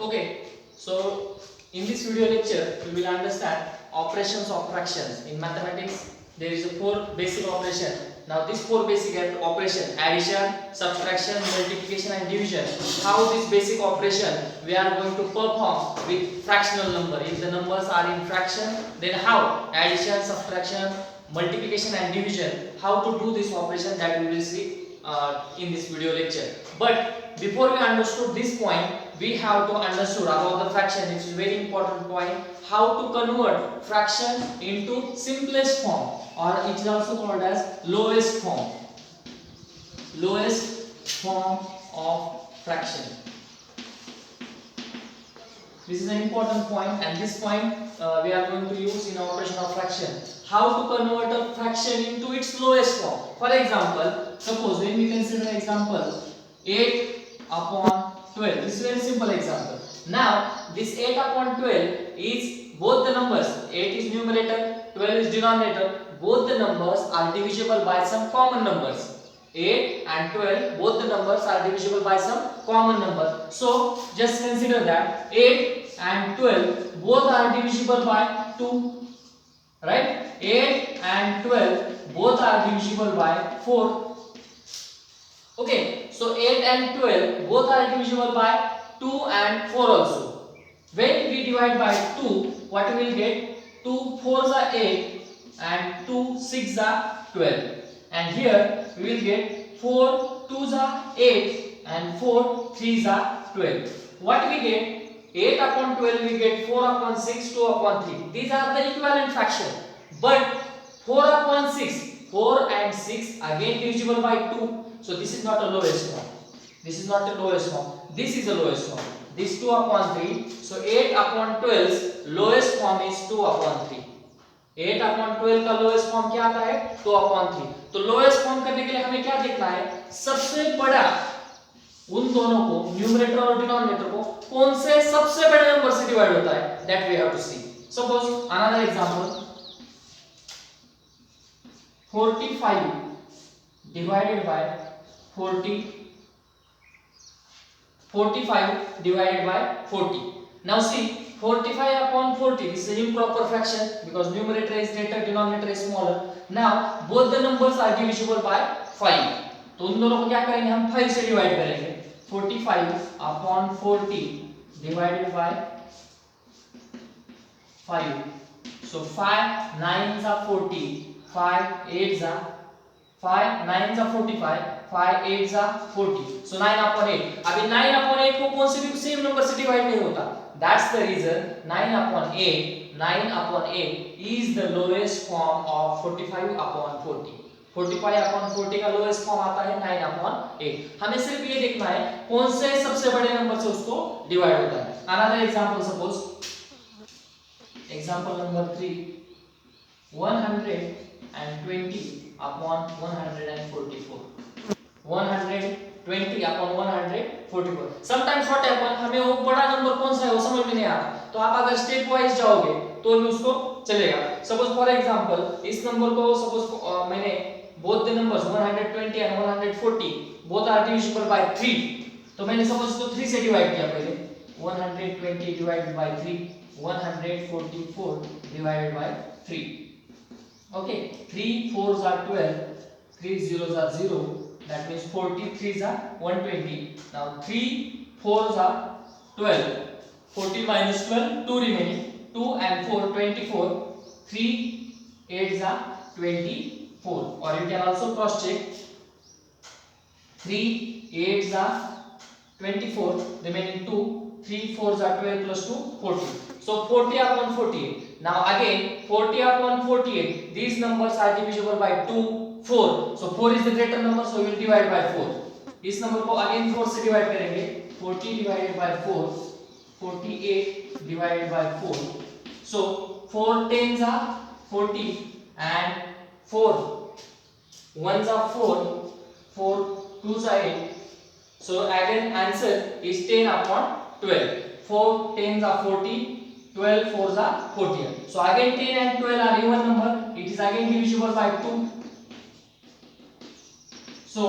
Okay, so in this video lecture we will understand operations of fractions. In mathematics there is a four basic operation. Now these four basic operation, addition, subtraction, multiplication and division, how this basic operation we are going to perform with fractional number. If the numbers are in fraction, then how addition, subtraction, multiplication and division, how to do this operation, that we will see in this video lecture. But before we understood this point, we have to understood about the fraction. It's a very important point, how to convert fraction into simplest form, or it is also called as lowest form of fraction. This is an important point, and this point we are going to use in operation of fraction. How to convert a fraction into its lowest form. For example, suppose when we consider an example 8 upon 12. This is a very simple example. Now this 8 upon 12 is both the numbers. 8 is numerator, 12 is denominator. Both the numbers are divisible by some common numbers. 8 and 12, both the numbers are divisible by some common number. So just consider that 8 and 12 both are divisible by 2. Right? 8 and 12 both are divisible by 4. Okay, so 8 and 12 both are divisible by 2 and 4 also. When we divide by 2, what we will get? 2 4s are 8 and 2 6s are 12. And here we will get 4 2s are 8 and 4 3s are 12. What we get? 8 upon 12 we get 4 upon 6, 2 upon 3. These are the equivalent fraction. But 4 upon 6, 4 and 6 again divisible by 2. So this is not a lowest form. This is not the lowest form. This is the lowest form. This 2 upon 3. So 8 upon 12's lowest form is 2 upon 3. 8 upon 12 का lowest form क्या आता है? 2 upon 3. तो lowest form करने के लिए हमें क्या देखना है? सबसे बड़ा उन दोनों को, न्यूमरेटर और डिनोमिनेटर को, कौन से सबसे बड़े नंबर से डिवाइड होता है? That we have to see. Suppose another example. 45 divided by 40. 45 divided by 40. Now see, 45 upon 40, this is an improper fraction because numerator is greater, denominator is smaller. Now both the numbers are divisible by 5. तो उन दोनों को क्या करेंगे? हम 5 से divide करेंगे. 45 upon 40 divided by 5. So 5 9s are 40, 5 8s are 5 9s are 45, 5 8s are 40. So 9 upon 8. अभी 9 upon 8 को कौन से भी सेम नंबर से डिवाइड नहीं होता. That's the reason 9 upon 8 is the lowest form of 45 upon 40. 45 upon 40 का lowest form आता है 9 upon 8. हमें सिर्फ ये देखना है कौन से सबसे बड़े नंबर से उसको डिवाइड होता है. Another example, suppose example number 3, 120 upon 144. 120 upon 144. Sometimes what happen, हमें वो बड़ा नंबर कौन सा है वो समझ में नहीं आता. तो आप अगर स्टेप वाइज जाओगे तो भी उसको चलेगा. Suppose for example इस नंबर को suppose मैंने both the numbers 120 and 140 both are divisible by 3. तो मैंने suppose इसको 3 से डिवाइड किया पहले. 120 divided by 3, 144 divided by 3. Okay, 3 4s are 12, 3 zeros are 0. That means 40 3s are 120. Now 3 4s are 12. 40 minus 12, 2 remaining. 2 and 4 24. 3 8s are 24. Or you can also cross check. 3 8s are 24. Remaining 2. 3 4s are 12 plus 2 40. So 40 upon 48. Now again 40 upon 48. These numbers are divisible by 2, 4. So 4 is the greater number, so we will divide by 4. इस number को again 4 से divide करेंगे. 40 divided by 4, 48 divided by 4. So 4 10s are 40 and 4 1s are 4, 4 2s are 8. So again answer is 10 upon 12. 4 10s are 40, 12 4s are 40. So again 10 and 12 are even number. It is again divisible by 2. So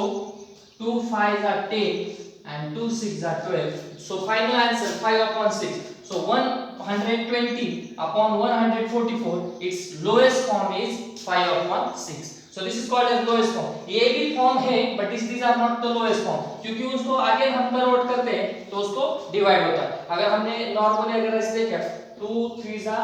2 5s are 10, and 2 6 are 12. So final answer 5 upon 6. So 120 upon 144, its lowest form is 5 upon 6. So this is called as lowest form. ये भी form है but these are not the lowest form, क्योंकि उसको आगे हम convert करते हैं तो उसको डिवाइड होता है. अगर हमने नॉर्मली अगर ऐसे देखा 2 3 जा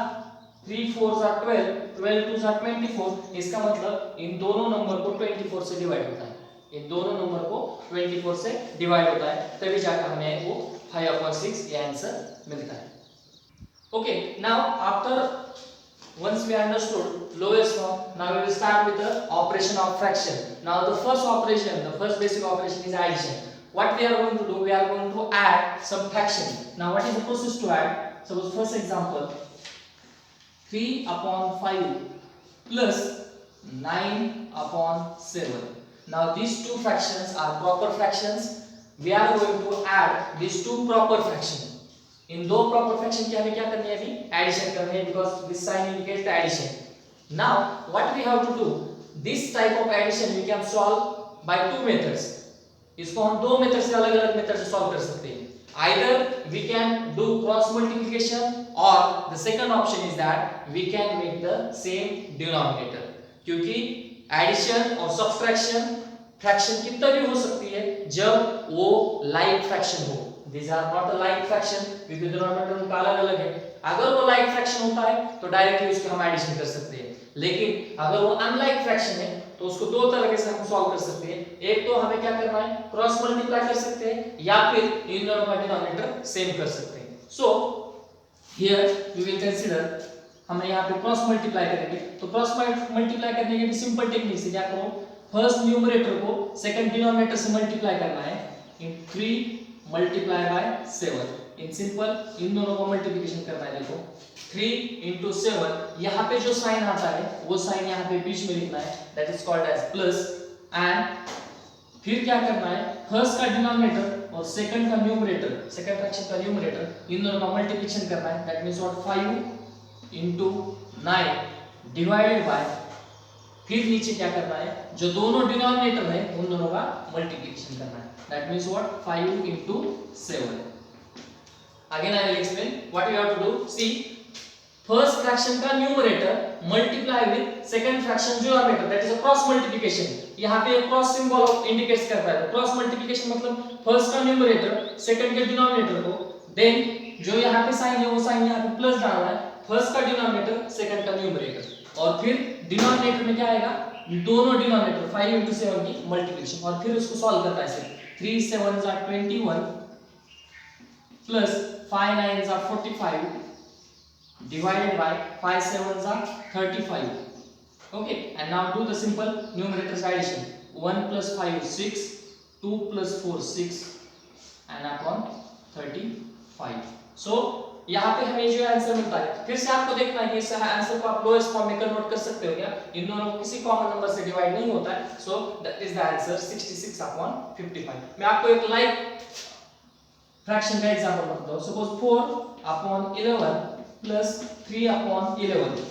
3 4 जा 12 12 2 जा 24, इसका मतलब इन दोनों नंबर को 24 से डिवाइड होता है. इन दोनों नंबर को 24 से डिवाइड होता है, तभी जाकर हमें वो 5 upon 6 ये आंसर मिलता है. Okay, now after once we understood lowest form, now we will start with the operation of fraction. Now the first operation, the first basic operation is addition. What we are going to do, we are going to add some fraction. Now what is the process to add? Suppose first example 3 upon 5 plus 9 upon 7. Now these two fractions are proper fractions. We are going to add these two proper fractions. इन दो proper fraction की हमें क्या करनी है, अभी addition करनी है, because this sign indicates the addition. Now what we have to do, this type of addition we can solve by two methods. इसको हम दो मेथड से अलग-अलग मेथड से सॉल्व कर सकते हैं. Either we can do cross multiplication और the second option is that we can make the same denominator. क्योंकि एडिशन और सब्ट्रैक्शन फ्रैक्शन कितना भी हो सकती है जब वो लाइक फ्रैक्शन हो. These are not a like fraction, क्योंकि डिनोमिनेटर उनका अलग-अलग है. अगर वो like fraction होता है तो डायरेक्टली उसके हम एडिशन कर सकते हैं, लेकिन अगर वो unlike fraction है तो उसको दो तरीके से हम सॉल्व कर सकते हैं. एक तो हमें क्या करना है, क्रॉस मल्टीप्लाई कर सकते हैं, या फिर इन दोनों का डिनोमिनेटर सेम कर सकते हैं. So here we will consider, हम यहाँ पे क्रॉस मल्टीप्लाई करेंगे. तो क्रॉस मल्टीप्लाई करने के लिए सिंपल टेक्निक से क्या करो, फर्स्ट न्यूमरेटर को सेकंड डिनोमिनेटर से मल्टीप्लाई करना है. इन 3 multiply by 7. In simple in दोनों को मल्टीप्लिकेशन करना है. देखो 3 into 7, यहाँ पे जो साइन आता है वो साइन यहाँ पे बीच में लिखना है, that is called as plus. And फिर क्या करना है, फर्स्ट का डिनोमिनेटर और सेकंड का न्यूमरेटर, सेकंड फ्रैक्शन का न्यूमरेटर, इन दोनों का मल्टीप्लिकेशन करना है. That means what 5 into 9 divided by, फिर नीचे क्या करना है, जो दोनों डिनोमिनेटर है उन दोनों का मल्टीप्लिकेशन करना है. That means what, 5 into 7. Again I will explain what you have to do. See, first fraction का numerator multiply with second fraction denominator, that is a cross multiplication. यहाँ पे cross symbol indicates करता है. cross multiplication मतलब first का numerator second के denominator को, then जो यहाँ पे sign है वो sign यहाँ पे plus डालना है, first का denominator second का numerator, और फिर denominator में क्या आएगा, दोनों denominator 5 into 7 की multiplication, और फिर उसको solve करता है. 3 7s are 21 plus 5 9s are 45 divided by 5 7s are 35. Okay, and now do the simple numerators addition. 1 plus 5 is 6, 2 plus 4 6 and upon 35. So यहाँ पे हमें जो आंसर मिलता है, फिर से आपको देखना है कि इस आंसर को आप लोएस्ट फॉर्म में कन्वर्ट कर सकते हो क्या. इन दोनों को किसी कॉमन नंबर से डिवाइड नहीं होता है. So that is the answer 66 upon 55. मैं आपको एक लाइक फ्रैक्शन का एग्जांपल बताता हूं. Suppose 4 upon 11 plus 3 upon 11.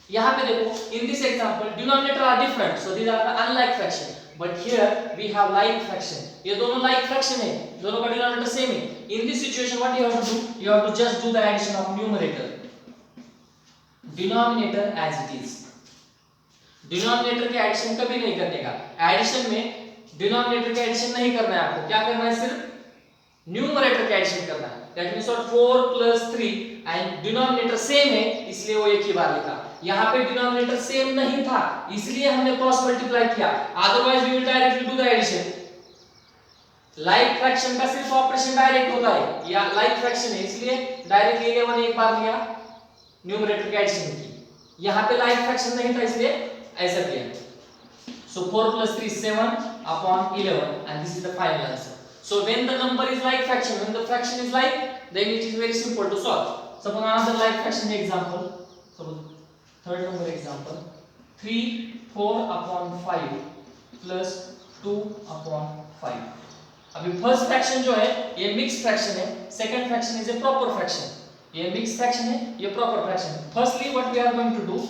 यहाँ पे देखो, in this example denominator are different, so these are the unlike fraction, but here we have like fraction. ये दोनों लाइक फ्रैक्शन है, दोनों का डिनोमिनेटर सेम है. In this situation what you have to do, you have to just do the addition of numerator, denominator as it is. Denominator के addition कभी नहीं करने का. एडिशन में डिनोमिनेटर के एडिशन नहीं करना है आपको, क्या करना है, सिर्फ न्यूमरेटर के एडिशन करना है. That means 4 plus 3 and denominator same है इसलिए वो एक ही बार लिखा. यहाँ पे डिनोमिनेटर सेम नहीं था इसलिए हमने क्रॉस मल्टीप्लाई किया, otherwise we will directly do the addition. Like fraction का सिर्फ ऑपरेशन डायरेक्ट होता है, या लाइक फ्रैक्शन है इसलिए डायरेक्टली 11 एक बार लिया, न्यूमरेटर के एडिशन की. यहाँ पे लाइक फ्रैक्शन नहीं था इसलिए ऐसा किया. सो 4 plus 3 7 upon 11 and this is the final answer. So when the number is like fraction, when the fraction is like, then it is very simple to solve. Suppose another like fraction example, suppose third number example, 3 4 upon 5 plus 2 upon 5. अभी first fraction जो है ये mix fraction है, second fraction is a proper fraction. ये mix fraction है, ये proper fraction है. Firstly what we are going to do,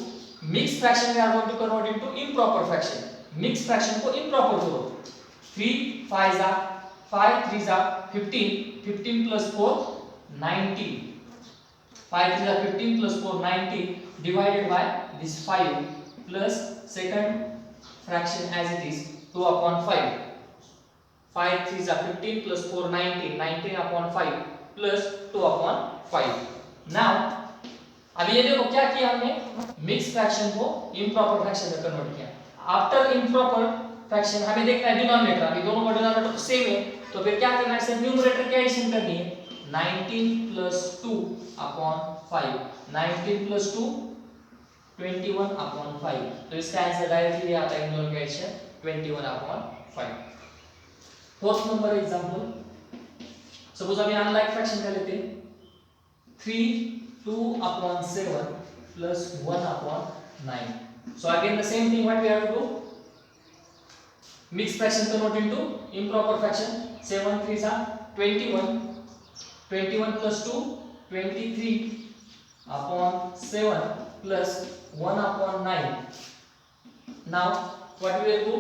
mix fraction we are going to convert into improper fraction. Mix fraction को improper करो. 3 5s are 5 3 जा 15, 15 plus 4 19, 5 3 जा 15 plus 4 19 divided by this 5 plus second fraction as it is 2 upon 5, 5 3 जा 15 plus 4 19, 19 upon 5 plus 2 upon 5. now अभी ये देखो क्या किया हमने, मिक्स फ्रैक्शन को इम्प्रॉपर फ्रैक्शन में कन्वर्ट किया. आफ्टर इम्प्रॉपर फ्रैक्शन हमें देखना है डिनोमिनेटर, अभी दोनों का डिनोमिनेटर तो सेम है, तो फिर क्या करना है, सिर्फ न्यूमरेटर की एडिशन करनी है. 19 plus 2 upon 5, 19 plus 2 21 upon 5, तो इसका आंसर डायरेक्टली आता है इन दोनों का addition 21 upon 5. Fourth number example, suppose अभी अनलाइक फ्रैक्शन कर लेते हैं. 3 2 upon 7 plus 1 upon 9. So again the same thing what we have to do, mixed fraction convert into improper fraction. 7 3s are 21, 21 plus 2 23 upon 7 plus 1 upon 9. now what we will do,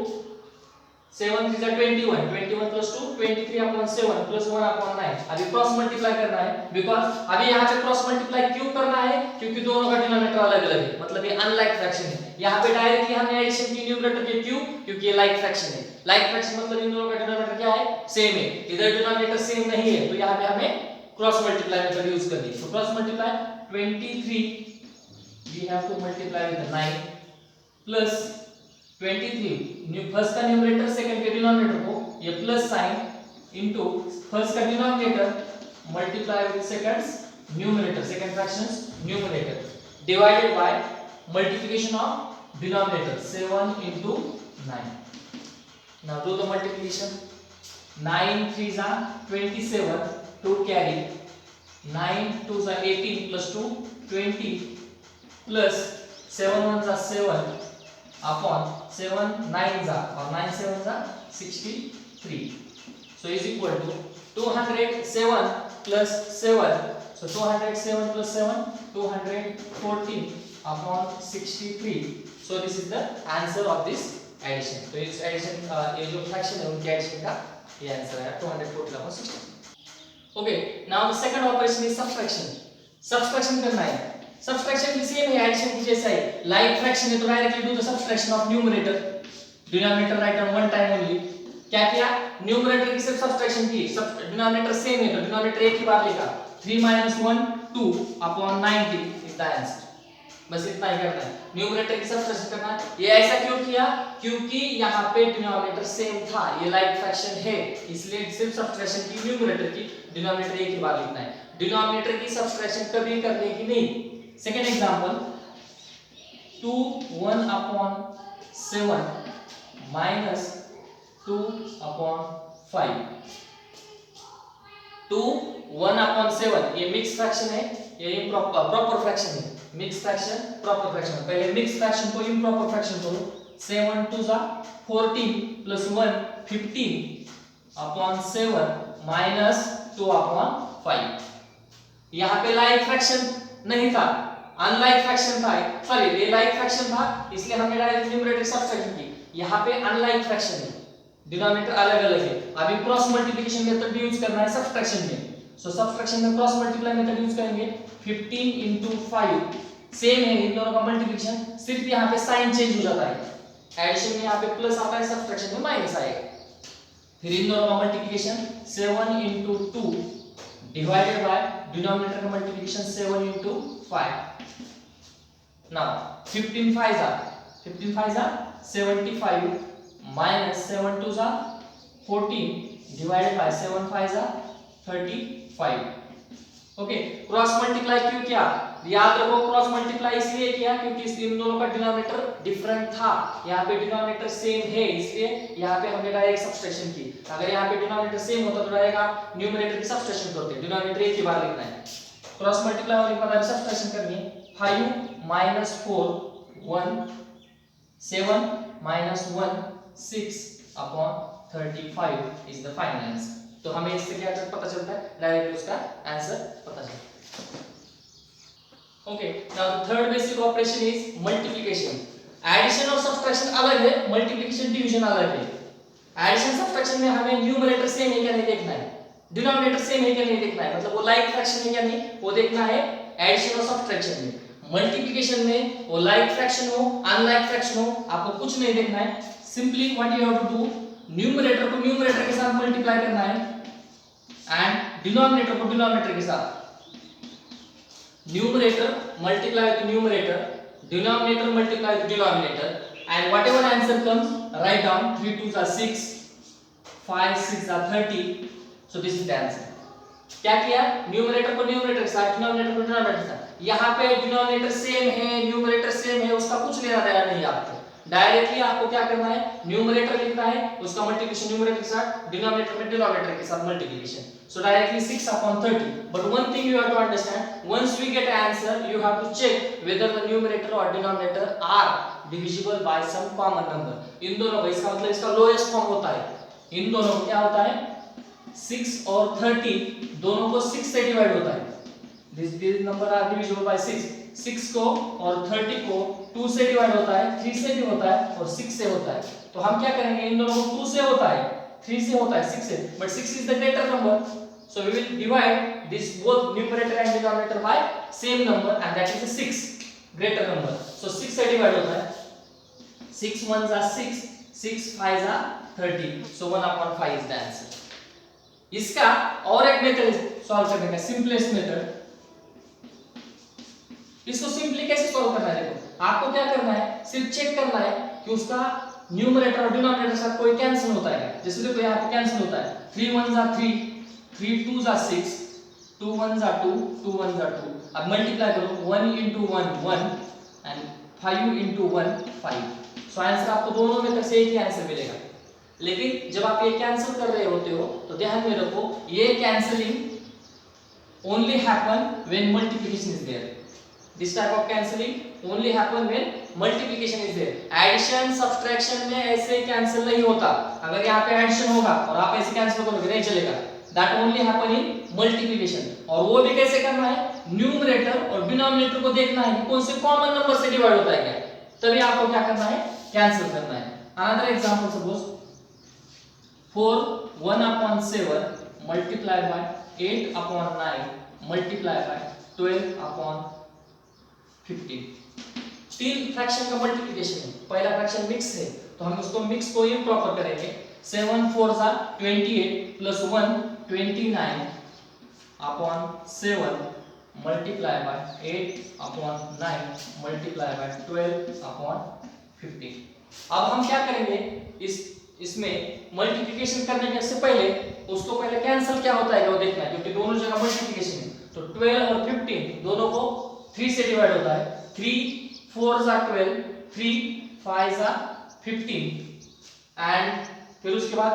7 3s are 21, 21 plus 2 23 upon 7 plus 1 upon 9. अभी cross multiply करना है, because अभी यहाँ पे cross multiply क्यों करना है, क्योंकि दोनों का डिनोमिनेटर अलग अलग है, मतलब ये अनलाइक फ्रैक्शन है. यहाँ पे डायरेक्टली हमने एडिशन की न्यूमरेटर के क्यों, क्योंकि ये लाइक फ्रैक्शन है. लाइक फ्रैक्शन मतलब इन दोनों का डिनोमिनेटर क्या है, सेम है. इधर डिनोमिनेटर सेम नहीं है, तो यहाँ पे हमें क्रॉस मल्टीप्लाई मेथड यूज करनी है. तो cross multiply 23 we have to multiply with 9 plus 23 first का न्यूमरेटर सेकंड के डिनोमिनेटर को ये प्लस साइन इनटू फर्स्ट का denominator multiply with seconds numerator, second fractions numerator divided by multiplication of denominator 7 into 9. now do the multiplication. 9 3s are 27 to carry, 9 2s are 18 plus 2 20 plus 7 1s are 7 upon 7 9s are, or 9 7s are 63. so is equal to 207 plus 7, so 207 plus 7 214 upon 63. so this is the answer of this addition. तो इस addition ये जो fraction है उनके addition का ये answer है 214 upon 63. okay, now the second operation is subtraction. subtraction करना है. सबट्रैक्शन भी सेम है एडिशन की जैसा ही. लाइक फ्रैक्शन है तो directly do the subtraction of numerator, denominator right on one time only. क्या किया, न्यूमरेटर की सिर्फ सबट्रैक्शन की, सब डिनोमिनेटर सेम है तो डिनोमिनेटर एक ही बार लेगा. 3 - 1 2 upon 90 इज द आंसर. बस इतना ही करना है, न्यूमरेटर की सबट्रैक्शन करना है. ये ऐसा क्यों किया, क्योंकि यहाँ पे डिनोमिनेटर सेम था, ये लाइक फ्रैक्शन है, इसलिए सिर्फ सबट्रैक्शन की न्यूमरेटर की, डिनोमिनेटर एक ही बार लिखना है. डिनोमिनेटर की सबट्रैक्शन कभी करने की नहीं. Second example, 2 1 upon 7 minus 2 upon 5. 2 1 upon 7 ये मिक्स फ्रैक्शन है, ये प्रॉपर फ्रैक्शन है. मिक्स फ्रैक्शन प्रॉपर फ्रैक्शन, पहले मिक्स फ्रैक्शन को इम्प्रॉपर फ्रैक्शन करो. 7 2s are 14 plus 1 15 upon 7 minus 2 upon 5. यहाँ पे लाइक फ्रैक्शन नहीं था, अनलाइक फ्रैक्शन था. सॉरी, ये लाइक फ्रैक्शन था इसलिए हमने डायरेक्ट न्यूमरेटर सबट्रैक्शन की. यहाँ पे अनलाइक फ्रैक्शन है, डिनोमिनेटर अलग अलग है. अभी क्रॉस मल्टीप्लिकेशन मेथड यूज करना है सबट्रैक्शन में. सो सबट्रैक्शन में क्रॉस मल्टीप्लाई मेथड यूज करेंगे. 15 into 5 सेम है इन दोनों का मल्टीप्लिकेशन, सिर्फ यहाँ पे साइन चेंज हो जाता है. एडिशन में यहाँ पे प्लस आता है, सबट्रैक्शन में माइनस आएगा. फिर इन दोनों का multiplication 7 into 2 divided by denominator का multiplication 7 into 5. now 15 5s are 75 minus 7 2s are 14 divided by 7 5s are 35. Okay, cross multiply क्यों किया, याद रखो क्रॉस मल्टीप्लाई इसलिए किया क्योंकि इस इन दोनों का डिनोमिनेटर डिफरेंट था. यहाँ पे डिनोमिनेटर सेम है इसलिए यहाँ पे हमने डायरेक्ट सबट्रैक्शन की. अगर यहाँ पे डिनोमिनेटर सेम होता तो डायरेक्ट आप न्यूमरेटर की सबट्रैक्शन करते. डिनोमिनेटर एक ही बार लिखना है. क्रॉस मल्टीप्लाई होने के बाद सबट्रैक्शन करनी है. 5 minus 4 1 7 minus 1 6 upon 35 is the final answer. तो हमें इससे क्या पता चलता है, डायरेक्ट उसका आंसर पता चलता है. Okay, now the third basic operation is multiplication. Addition और सब्ट्रैक्शन अलग है, मल्टीप्लिकेशन डिवीजन अलग है. एडिशन सब्ट्रैक्शन में हमें न्यूमरेटर सेम है क्या नहीं देखना है, डिनोमिनेटर सेम है क्या नहीं देखना है, मतलब वो लाइक फ्रैक्शन है क्या नहीं वो देखना है एडिशन और सब्ट्रैक्शन में। मल्टीप्लिकेशन में वो लाइक फ्रैक्शन हो अनलाइक फ्रैक्शन हो आपको कुछ नहीं देखना है, simply what you have to do numerator को न्यूमरेटर के साथ मल्टीप्लाई करना है एंड डिनोमिनेटर को डिनोमिनेटर के साथ, numerator multiply with numerator, denominator multiply with denominator, and whatever answer comes write down 3 2s are 6 5 6 are 30, so this is the answer। क्या किया न्यूमरेटर को न्यूमरेटर के साथ डिनोमिनेटर को डिनोमिनेटर के साथ, यहाँ पे डिनोमिनेटर सेम है न्यूमरेटर सेम है उसका कुछ लेना देना नहीं आपको, डायरेक्टली आपको क्या करना है न्यूमरेटर लिखना है उसका मल्टीप्लिकेशन न्यूमरेटर के साथ डिनोमिनेटर में डिनोमिनेटर के साथ multiplication, so directly 6 upon 30, but one thing you have to understand once we get an answer you have to check whether the numerator or denominator are divisible by some common number, इन दोनों का इसका मतलब इसका lowest form होता है, इन दोनों को क्या होता है 6 और 30 दोनों को 6 से डिवाइड होता है, these number are divisible by 6, 6 को और 30 को 2 से डिवाइड होता है, 3 से भी होता है और 6 से होता है, तो हम क्या करेंगे इन दोनों को 2 से होता है 3 से होता है 6 से, but 6 is the greater number, so we will divide this both numerator and denominator by same number and that is a 6 greater number, so 6 से डिवाइड होता है, 6 ones are 6 6 5s are 30, so 1 upon 5 is the answer। इसका और एक method solve करने का simplest method, इसको simply कैसे सॉल्व करना है देखो आपको क्या करना है सिर्फ चेक करना है कि उसका न्यूमरेटर और डिनोमिनेटर के साथ कोई कैंसिल होता है, जैसे देखो यहाँ पे कैंसिल होता है 3 ones are 3 3 2s are 6 2 ones are 2 2 ones are 2, अब मल्टीप्लाई करो 1 into 1 1 and 5 into 1 5, so answer आपको दोनों में से एक ही आंसर मिलेगा, लेकिन जब आप ये कैंसिल कर रहे होते हो तो ध्यान में रखो ये cancelling only happen when multiplication is there, this type of cancelling only happen when multiplication is there, addition subtraction में ऐसे कैंसिल नहीं होता, अगर यहाँ पे एडिशन होगा और आप ऐसे कैंसिल करोगे नहीं चलेगा, that only happen in multiplication, और वो भी कैसे करना है न्यूमरेटर और डिनोमिनेटर को देखना है कि कौन से कॉमन नंबर से डिवाइड होता है क्या, तभी आपको क्या करना है कैंसिल करना है। Another example suppose 4 1 upon 7 multiply by 8 upon 9 multiply by 12 upon 15, तीन फ्रैक्शन का मल्टीप्लिकेशन है, पहला फ्रैक्शन मिक्स है तो हम उसको मिक्स को इम्प्रॉपर करेंगे, 7 4s are 28 plus 1 29 upon 7 multiply by 8 upon 9 multiply by 12 upon 15। अब हम क्या करेंगे इसमें मल्टीप्लिकेशन करने से पहले उसको पहले कैंसिल क्या होता है वो देखना है, क्योंकि दोनों जगह मल्टीप्लिकेशन है, तो 12 और 15 दोनों को 3 से डिवाइड होता है, 3 4s are 12 3 5s are 15 and फिर उसके बाद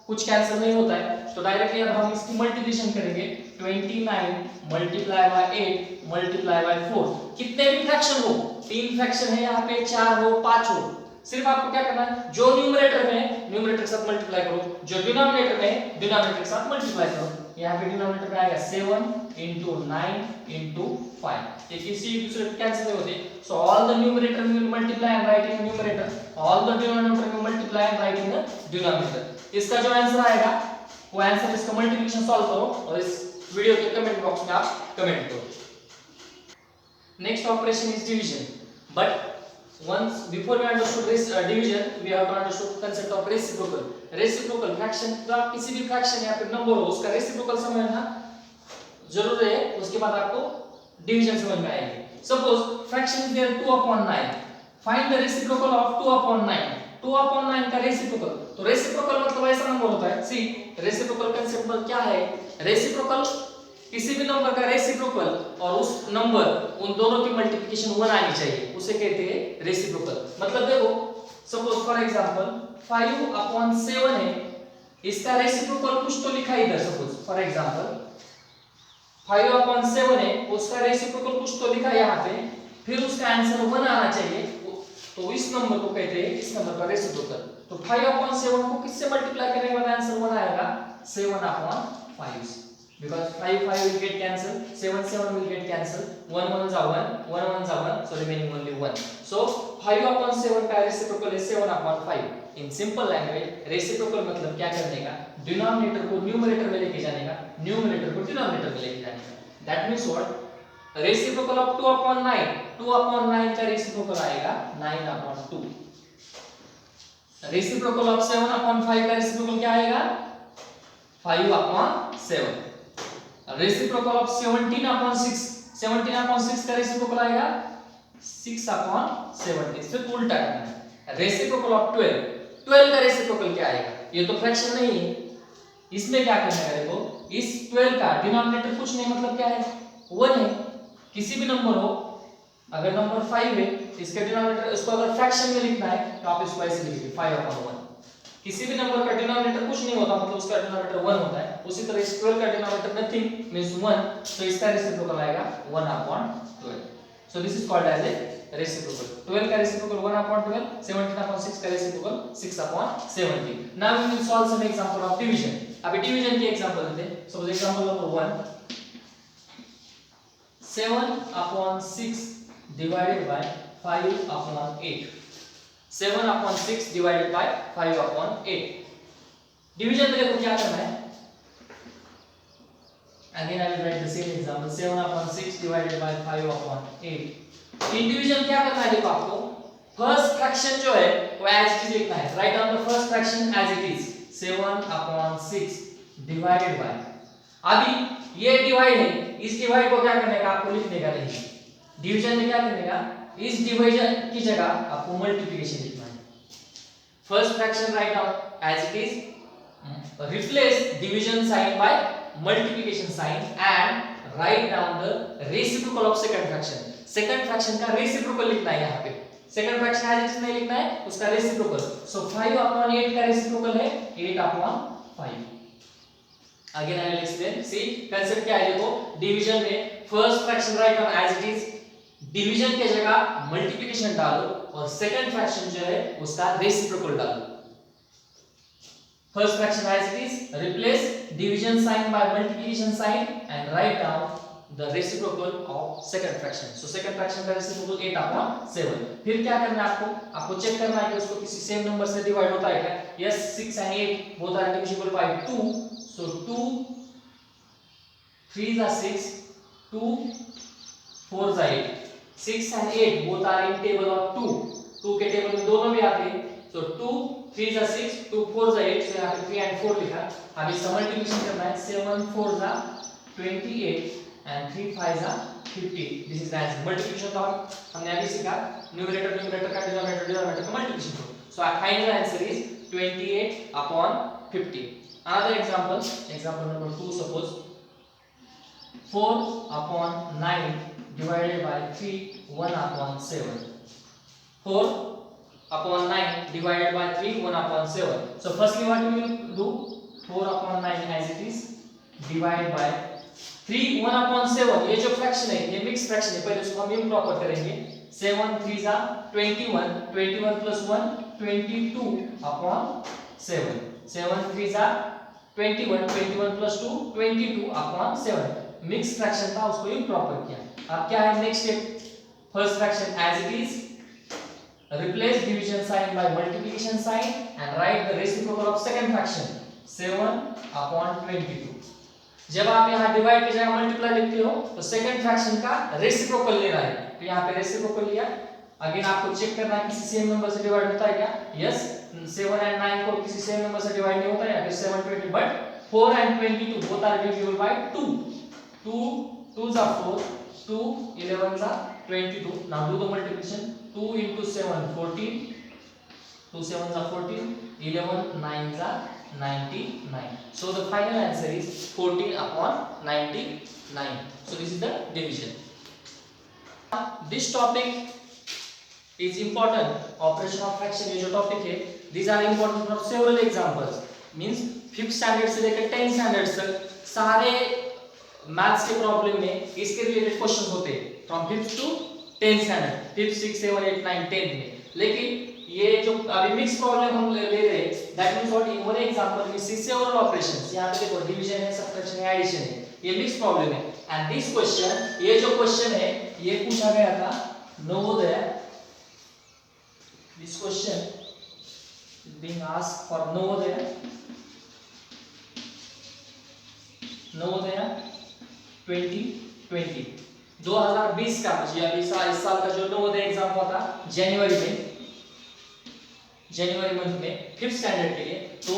कुछ कैंसिल नहीं होता है, तो डायरेक्टली अब हम इसकी मल्टीप्लिकेशन करेंगे 29 मल्टीप्लाई बाय 8 मल्टीप्लाई बाय 4, कितने भी फ्रैक्शन हो, तीन फ्रैक्शन है यहाँ पे 4 हो 5 हो, सिर्फ आपको क्या करना है जो न्यूमरेटर में है न्यूमरेटर के साथ मल्टीप्लाई करो, जो डिनोमिनेटर में है डिनोमिनेटर के साथ मल्टीप्लाई करो, यहाँ पे डिनोमिनेटर में आएगा 7 into 9 into 5, ये किसी दूसरे से कैंसिल नहीं होते, so all the numerator will multiply and write in numerator, all the denominator will multiply and write in the denominator। इसका जो आंसर आएगा वो आंसर इसका मल्टीप्लिकेशन सॉल्व करो और इस वीडियो के कमेंट बॉक्स में आप कमेंट करो। Next operation is division, but once before we understood this division we have to understood concept of reciprocal fraction, तो आप किसी भी फ्रैक्शन या फिर नंबर हो उसका रेसिप्रोकल समझना जरूर है, उसके बाद आपको डिवीजन समझ में आएगी। Suppose fraction is there 2 upon 9, find the reciprocal of 2 upon 9, 2 upon 9 का रेसिप्रोकल, तो रेसिप्रोकल मतलब ऐसा नंबर होता है, सी रेसिप्रोकल कांसेप्ट मतलब क्या है, रेसिप्रोकल किसी भी नंबर का रेसिप्रोकल और उस नंबर उन दोनों की मल्टीप्लिकेशन 1 आनी चाहिए, उसे कहते हैं रेसिप्रोकल। मतलब देखो सपोज फॉर एग्जांपल 5 upon 7 है, इसका रेसिप्रोकल कुछ तो लिखा है इधर, सपोज फॉर एग्जांपल 5 upon 7 है, उसका रेसिप्रोकल कुछ तो लिखा है यहाँ पे, फिर उसका आंसर 1 आना चाहिए, तो इस नंबर को कहते हैं इस नंबर का रेसिप्रोकल। तो 5 upon 7 को किससे मल्टीप्लाई करने के बाद आंसर 1 आएगा 7 upon 5, because 5 5 will get cancelled, 7 7 will get cancelled, 1 1s are 1 1 1s are 1, so remaining only 1, so 5 upon 7 का रेसिप्रोकल है 7 upon 5, in simple language reciprocal मतलब क्या करने का, डिनोमिनेटर को न्यूमरेटर में लेके जाने का, न्यूमरेटर को डिनोमिनेटर में लेके जाने का। That means what, reciprocal of 2/9, 2/9 का रेसिप्रोकल आएगा 9/2। रेसिप्रोकल ऑफ 7/5 का रेसिप्रोकल क्या आएगा, 5/7। रेसिप्रोकल ऑफ 17/6, 17/6 का रेसिप्रोकल आएगा 6/70। इससे उल्टा करना है। रेसिप्रोकल ऑफ 12, 12 का रेसिप्रोकल क्या आएगा, ये तो फ्रैक्शन नहीं है, इसमें क्या करना है, देखो इस 12 का डिनोमिनेटर कुछ नहीं, मतलब क्या है, 1 है। किसी भी नंबर हो, अगर नंबर 5 है, इसका डिनोमिनेटर, इसको अगर फ्रैक्शन में लिखना है तो आप इसको ऐसे लिखिए 5/1। किसी भी नंबर का डिनोमिनेटर कुछ नहीं होता, मतलब उसका डिनोमिनेटर 1 होता है। उसी तरह इस 12 का डिनोमिनेटर नथिंग मींस 1, तो इसका रेसिप्रोकल आएगा 1/12। So this is called as a reciprocal. 12 का रेसिप्रोकल 1/12, 17/6 का reciprocal 6/70। Now we will solve some example of division. अभी डिवीजन के एग्जांपल लेते हैं। Suppose example number 1, 7/6 divided by 5/8, 7/6 divided by 5/8। Division में देखो क्या करना है, again I will write the same example, 7/6 divided by 5/8। In division क्या करना है, देखो आपको फर्स्ट फ्रैक्शन जो है वो एज इट इज लिखना है। Write down the first fraction as it is, 7/6 divided by, अभी ये डिवाइड है, इस डिवाइड को क्या करने का, आपको लिखने का नहीं, डिवीजन में क्या करने का, इस डिवीजन की जगह आपको मल्टीप्लिकेशन लिखना है। First fraction write down as it is, replace division sign by multiplication sign and write down the reciprocal of second fraction। second fraction का reciprocal लिखना है, यहाँ पे second fraction as it is नहीं लिखना है, उसका reciprocal। so 5/8 का reciprocal है 8/5। again I will explain, see concept क्या है, देखो डिवीजन में first fraction write down as it is, division के जगह मल्टीप्लिकेशन डालो, और सेकंड फ्रैक्शन जो है उसका रेसिप्रोकल डालो। First fraction as it is, replace division sign by multiplication sign and write down the reciprocal of second fraction। So second fraction का reciprocal 8/7। फिर क्या करना है आपको चेक करना है कि उसको किसी सेम नंबर से डिवाइड होता है क्या। Yes, 6 and 8 both are divisible by 2, so 2 3s are 6, 2 4s are 8, 6 and 8 both are in table of 2, 2 के टेबल में दोनों भी आते हैं। so 2 3s are 6, 2 4s are 8, so यहाँ पे 3 and 4 लिखा। अब इसका मल्टीप्लिकेशन करना है, 7 4s are 28 and 3 5s are 50। This is the answer. Multiplication का हमने अभी सीखा, न्यूमरेटर का डिनोमिनेटर का मल्टीप्लिकेशन को। So our final answer is 28/50। Another example number 2, suppose 4/9 divided by 3, 1/7। 4/9 divided by 3, 1/7। So firstly what we will do, 4/9 as it is divide by 3, 1/7। ये जो fraction है ये मिक्स फ्रैक्शन है, पहले उसको हम इम्प्रॉपर करेंगे। 7 3s are 21, 21 plus 1 22/7, 7 3s are 21, 21 plus 2 22/7। Mix fraction था उसको इम्प्रॉपर किया। अब क्या है next step, first fraction as it is, replace division sign by multiplication sign and write the reciprocal of second fraction, 7/22। जब आप यहाँ डिवाइड की जगह मल्टीप्लाई लिखते हो तो सेकंड फ्रैक्शन का रेसिप्रोकल लेना है, तो यहाँ पे रेसिप्रोकल लिया। अगेन आपको चेक करना है किसी सेम नंबर से डिवाइड होता है क्या। यस, 7 and 9 को किसी सेम नंबर से डिवाइड नहीं होता है, या फिर 7 20, but 4 and 22 both are divisible by 2, 2 2s are 4, 2 11s are 22। now do the multiplication, 2 into 7 14, 2 7s are 14, 11 9s are 99। so the final answer is 14/99। so this is the division। this topic is important, operation of fraction ये जो topic है, these are important for several examples, means 5th standard से लेकर 10th standard तक सारे maths के problem में इसके रिलेटेड क्वेश्चंस होते हैं, from 5th to 10th standard, 5th 6 7 8 9 10 में। लेकिन ये जो अभी मिक्स प्रॉब्लम हम ले रहे हैं, that means what, in one example we see several operations. यहां पे देखो डिवीजन है, सब्ट्रैक्शन है, एडिशन है, ये मिक्स प्रॉब्लम है। एंड दिस क्वेश्चन, ये जो क्वेश्चन है ये पूछा गया था Navodaya, this question being asked for Navodaya 2020 2020 का मुझे अभी इस साल का जो नवोदय एग्जाम हुआ था जनवरी मंथ में 5th स्टैंडर्ड के लिए, तो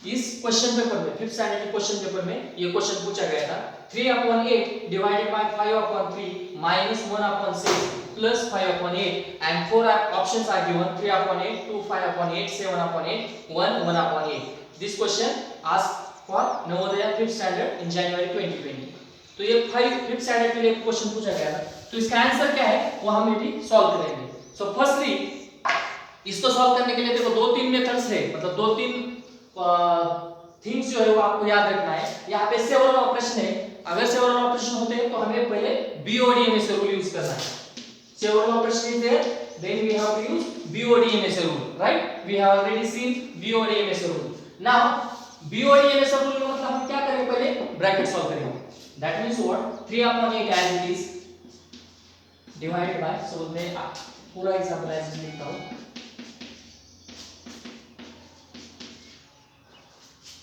इस क्वेश्चन पेपर में 5th स्टैंडर्ड के क्वेश्चन पेपर में ये क्वेश्चन पूछा गया था 3/8 divided bye 5/3 minus 1/6 plus 5/8 and 4 options are given 3/8 2 5/8 7/8 1 1/8. This question asked for Navodaya 5th standard in January 2020. तो ये 5th स्टैंडर्ड के लिए क्वेश्चन पूछा गया था, तो इसका आंसर क्या है वो हम अभी सॉल्व करेंगे. सो फर्स्टली इसको सॉल्व करने के लिए देखो 2-3 मेथड्स है, मतलब 2-3 थिंग्स जो है वो आपको याद रखना है. यहाँ पे सेवरल ऑपरेशन है, अगर सेवरल ऑपरेशन होते हैं तो हमें पहले BODMS रूल यूज करना है. Several operation is there, then we have to use BODMS rule, right? We have already seen BODMS rule. Now BODMS rule का मतलब हम क्या करेंगे, पहले ब्रैकेट सॉल्व करेंगे. That means what? 3/8 as it is divided by, so मैं पूरा example ऐसे लिखता हूँ.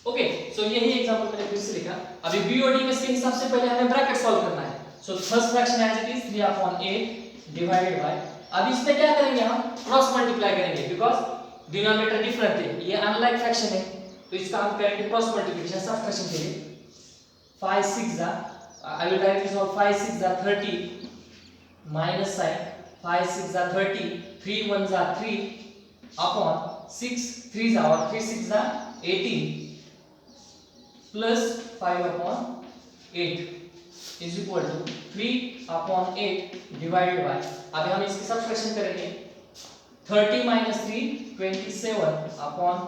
ओके, सो यही एग्जांपल मैंने फिर से लिखा. अभी BODMS के हिसाब से पहले हमें ब्रैकेट सॉल्व करना है. So first fraction as it is 3/8 divided by, अब इसमें क्या करेंगे, हम क्रॉस मल्टीप्लाई करेंगे बिकॉज़ डिनोमिनेटर डिफरेंट है, ये अनलाइक फ्रैक्शन है, तो इसका हम करेंगे क्रॉस मल्टीप्लिकेशन सब्ट्रैक्शन के लिए. 5 6 जा, आई विल राइट दिस ऑल 5 6 जा 30 माइनस साइन 5 6 जा 30 3 1 जा 3 अपॉन 6 3 जा और 3 6 जा 18 plus 5/8 is equal to 3/8 divided by, अभी हम इसकी सब्ट्रैक्शन करेंगे 30 minus 3 27/18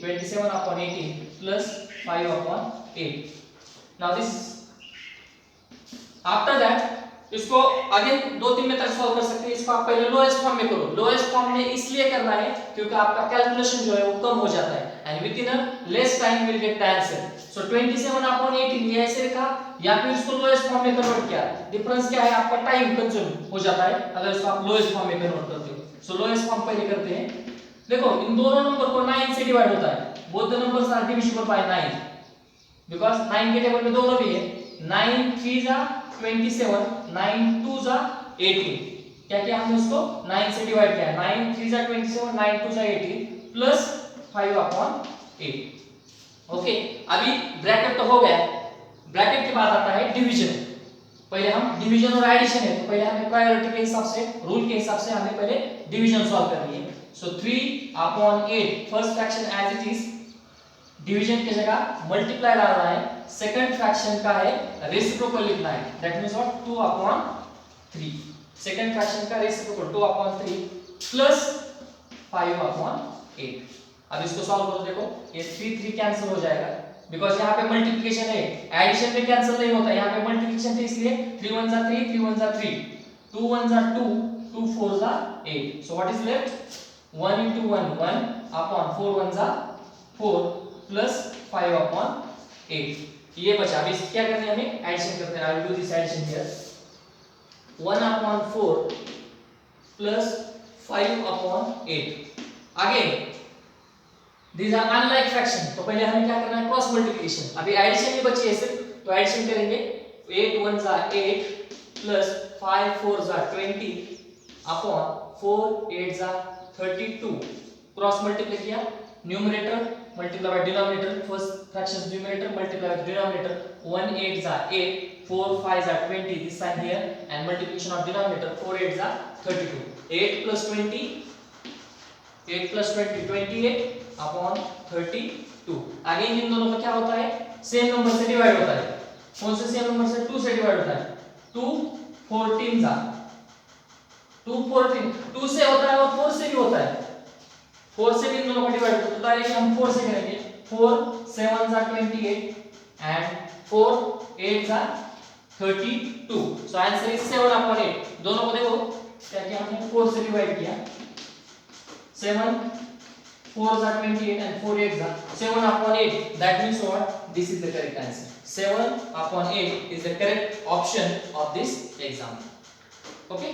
27/18 plus 5/8. now this after that इसको अगेन 2-3 मेथड सॉल्व कर सकते हैं. इसको आप पहले लोएस्ट फॉर्म में करो. लोएस्ट फॉर्म में इसलिए करना है क्योंकि आपका कैलकुलेशन जो है वो कम हो जाता है and within a less time will get the answer. So 27/18 ये ऐसे लिखा या फिर इसको लोएस्ट फॉर्म में कन्वर्ट किया. डिफरेंस क्या है, आपका टाइम कंज्यूम हो जाता है अगर इसको आप लोएस्ट फॉर्म में कन्वर्ट करते हो. सो लोएस्ट फॉर्म पहले करते हैं. देखो इन दोनों नंबर को 9 से डिवाइड होता है. Both the numbers are divisible by 9 because 9 के टेबल में दोनों भी है. 9 3 जा 27 9 2 जा 18. क्या किया हमने उसको 9 से डिवाइड किया. 9 3 जा 27 9 2 जा 18 प्लस 5/8. ओके, अभी ब्रैकेट तो हो गया. ब्रैकेट के बाद आता है डिवीजन. पहले हम डिवीजन और एडिशन है तो पहले हमें प्रायोरिटी के हिसाब से रूल के हिसाब से हमें पहले डिवीजन सॉल्व करनी है. So 3/8 first fraction as it is, division की जगह मल्टीप्लाई डालना है. सेकंड फ्रैक्शन का है रेसिप्रोकल लिखना है. That means what 2/3. Second fraction का रेसिप्रोकल 2/3 प्लस 5/8. अब इसको सॉल्व करो. देखो ये 3 3 कैंसिल हो जाएगा बिकॉज़ यहाँ पे मल्टीप्लिकेशन है, एडिशन में कैंसिल नहीं होता. यहाँ पे मल्टीप्लिकेशन है इसलिए 3 1 जा 3 3 1 जा 3 2 1 जा 2 2 4 जा 8. So what is left 1 into 1 1 upon 4 1 जा 4 प्लस 5/8. ये बचा. अभी क्या करना है, हमें एडिशन करते हैं. I will do this addition here. 1/4 plus 5/8. Again these are unlike fraction, तो पहले हमें क्या करना है क्रॉस मल्टीप्लिकेशन. अभी एडिशन ही बची है सिर्फ, तो एडिशन करेंगे 8 1 जा 8 प्लस 5 4 जा 20 अपॉन 4 8 जा 32. क्रॉस मल्टीप्लाई किया, numerator multiply by denominator. First fraction numerator multiply by denominator. 1 8 जा 8 4 5 जा 20 this sign here and multiplication of denominator 4 8 जा 32. 8 plus 20 28 अपॉन 32. अगेन इन दोनों का क्या होता है, सेम नंबर से डिवाइड होता है. कौन से सेम नंबर से, 2 से डिवाइड होता है. 2 14 जा 2 14 2 से होता है और 4 से भी होता है. 4 से भी इन दोनों का डिवाइड होता है, तो डायरेक्टली हम 4 से करेंगे. 4 7 जा 28 एंड 4 8 जा 32. So answer is 7/8. दोनों को देखो क्या किया हमने, 4 से डिवाइड किया. 7 4 जा 28 and 4 8 जा 7/8. That means what? This is the correct answer. 7/8 is the correct option of this example. Okay.